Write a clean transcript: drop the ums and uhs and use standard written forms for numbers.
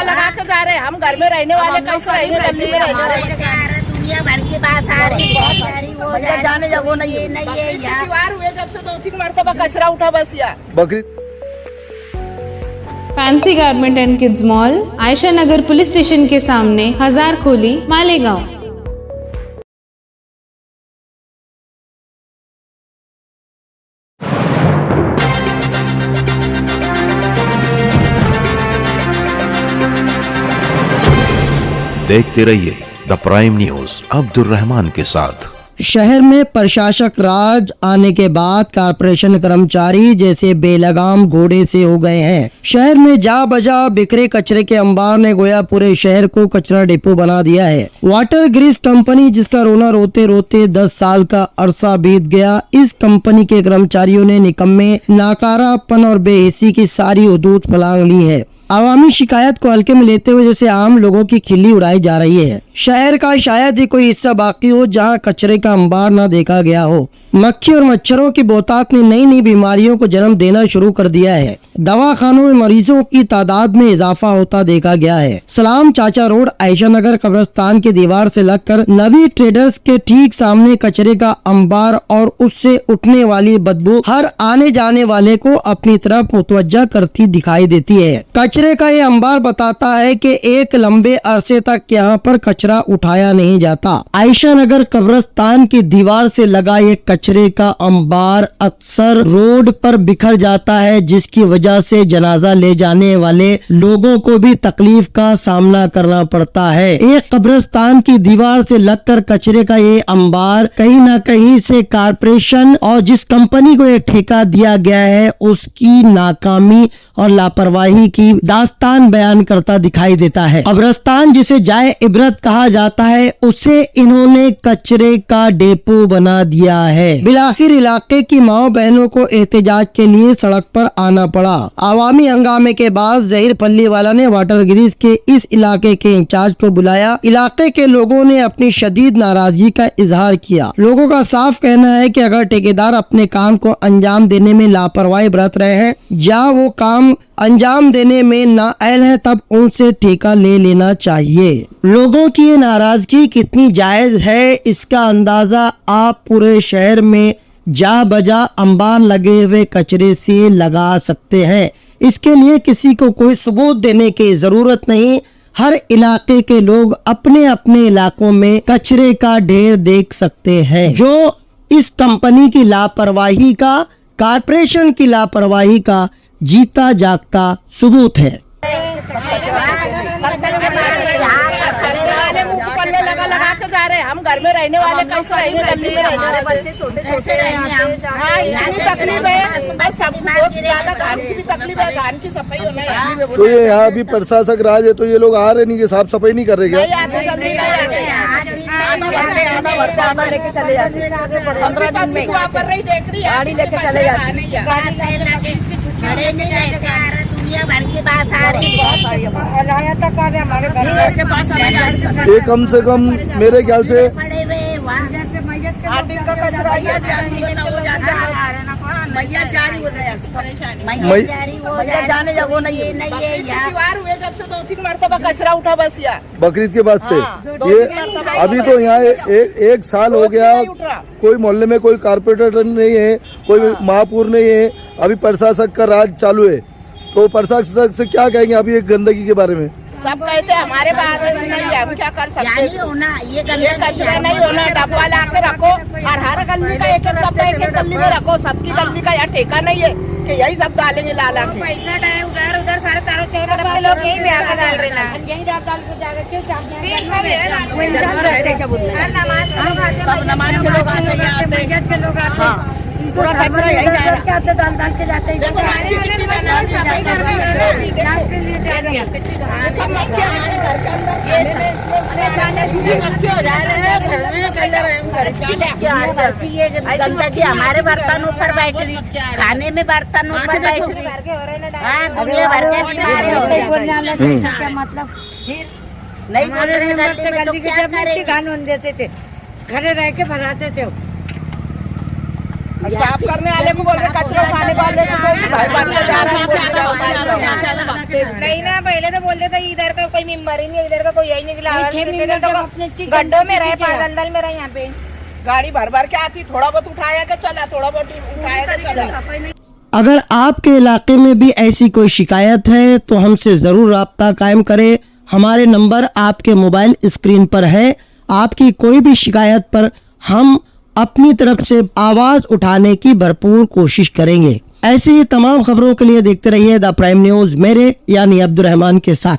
लगा के जा रहे हैं। हम घर में रहने वाले कैसे रहेंगे? गली में रहने वाले दुनिया भर की बात आ रही है, जाने जगह नहीं है। दीवार हुए जब से 2-3 मरतबा कचरा उठा बस यार। Bakrid fancy garment and kids mall, Ayesha Nagar police station के सामने, हजार खोली, मालेगांव। देखते रहिए the prime news Abdul Rahman के साथ। शहर में प्रशासक राज आने के बाद कॉर्पोरेशन कर्मचारी जैसे बेलगाम घोड़े से हो गए हैं। शहर में जा बजा बिखरे कचरे के अंबार ने गोया पूरे शहर को कचरा डिपो बना दिया है। वाटर ग्रीस कंपनी, जिसका रोना रोते रोते 10 साल का अरसा बीत गया, इस कंपनी के कर्मचारियों ने निकम्मे, नाकारापन और बेहिसी की सारी हदूद फलांग ली है। आवामी शिकायत को हल्के में लेते हुए जैसे आम लोगों की खिल्ली उड़ाई जा रही है। शहर का शायद ही कोई हिस्सा बाकी हो जहां कचरे का अंबार न देखा गया हो। मक्खी और मच्छरों की बहुतायत ने नई नई बीमारियों को जन्म देना शुरू कर दिया है। दवाखानों में मरीजों की तादाद में इजाफा होता देखा गया है। सलाम चाचा रोड, आयशा नगर कब्रिस्तान की दीवार से लगकर नवी ट्रेडर्स के ठीक सामने कचरे का अंबार और उससे उठने वाली बदबू हर आने जाने वाले को अपनी तरफ मुतवज्जा करती दिखाई देती है। कचरे का ये अंबार बताता है कि एक लंबे अरसे तक यहाँ पर कचरा उठाया नहीं जाता। आयशा नगर कब्रिस्तान की दीवार से लगा ये कचरे का अंबार अक्सर रोड पर बिखर जाता है, जिसकी वजह से जनाजा ले जाने वाले लोगों को भी तकलीफ का सामना करना पड़ता है। एक कब्रिस्तान की दीवार से लगकर कचरे का ये अंबार कहीं न कहीं से कारपोरेशन और जिस कंपनी को ये ठेका दिया गया है उसकी नाकामी और लापरवाही की दास्तान बयान करता दिखाई देता है। कब्रिस्तान जिसे जाए इबरत कहा जाता है, उसे इन्होंने कचरे का डेपो बना दिया है। बिलाखिर इलाके की माओ बहनों को एहतजाज के लिए सड़क पर आना पड़ा। आवामी हंगामे के बाद जहीर पल्लीवाला ने वाटर ग्रीस के इस इलाके के इंचार्ज को बुलाया। इलाके के लोगों ने अपनी शदीद नाराजगी का इजहार किया। लोगों का साफ कहना है कि अगर ठेकेदार अपने काम को अंजाम देने में लापरवाही बरत रहे हैं या वो काम अंजाम देने में नाअहल है, तब उनसे ठेका ले लेना चाहिए। लोगों की ये नाराजगी कितनी जायज है, इसका अंदाजा आप पूरे शहर में जा बजा अंबार लगे हुए कचरे से लगा सकते हैं। इसके लिए किसी को कोई सबूत देने की जरूरत नहीं। हर इलाके के लोग अपने अपने इलाकों में कचरे का ढेर देख सकते हैं, जो इस कंपनी की लापरवाही का, कॉर्पोरेशन की लापरवाही का जीता जागता सबूत है। लगा के जा रहे हैं। हम घर में रहने वाले कैसे रहेंगे? गली में हमारे बच्चे छोटे छोटे तकलीफ है, बस सब बहुत ज्यादा धान की भी तकलीफ है, धान की सफाई होना है। तो ये यहाँ भी प्रशासक राज है, तो ये लोग आ रहे नहीं कि साफ सफाई नहीं कर रहे क्या? लेके चले जाते 15 दिन में देख रही है, गाड़ी लेके चले जाते। दुनिया भर की बात आ रही है। ये कम से कम मेरे ख्याल से जाने जगह नहीं है। दीवार हुए जब से 2-3 मरतबा कचरा उठा बस यार। बकरीद के बाद से ये अभी तो यहाँ एक साल हो गया, कोई मोहल्ले में कोई कारपोरेटर नहीं है, कोई महापौर नहीं है। अभी प्रशासक का राज चालू है, तो प्रशासक से क्या कहेंगे अभी एक गंदगी के बारे में? सब कहते हैं हमारे पास नहीं है, हम क्या कर सकते हैं? ये कचरा नहीं होना, डब्बा ला के रखो और हर गली का एक डब्बा एक गली में रखो। सबकी गली का यहाँ ठेका नहीं है कि यही सब डालेंगे ला ला के। पैसा उधर उधर सारे तारों लोग यही डाल रहे हैं, सब नमाज के लोग आते हैं, पूरा कचरा यही डाल के जाते हैं। गंदगी हमारे बर्तन ऊपर बैठ रही, खाने में बर्तन ऊपर बैठ रही, दुनिया भर के बीमारी हो रही। मतलब नहीं बोल रहे, कानून देते थे, घरे रह के भराते थे। साफ करने वाले को बोल रहे, कचरा उठाने वाले को बोल रहे, भाई बच्चा जा रहा है, बोल रहे, जाओ, बाहर जाओ। नहीं ना, पहले तो बोलते थे इधर का कोई मेंबर ही नहीं, इधर का कोई यही निकला, गड्ढों में रहे, दलदल में रहे यहाँ पे। गाड़ी भर भर के आती, थोड़ा बहुत उठाया के चला, थोड़ा बहुत उठाया के चला। अगर आपके इलाके में भी ऐसी कोई शिकायत है तो हमसे जरूर राब्ता कायम करें। हमारे नंबर आपके मोबाइल स्क्रीन पर है। आपकी कोई भी शिकायत पर हम अपनी तरफ से आवाज उठाने की भरपूर कोशिश करेंगे। ऐसी ही तमाम खबरों के लिए देखते रहिए द प्राइम न्यूज मेरे यानी अब्दुल रहमान के साथ।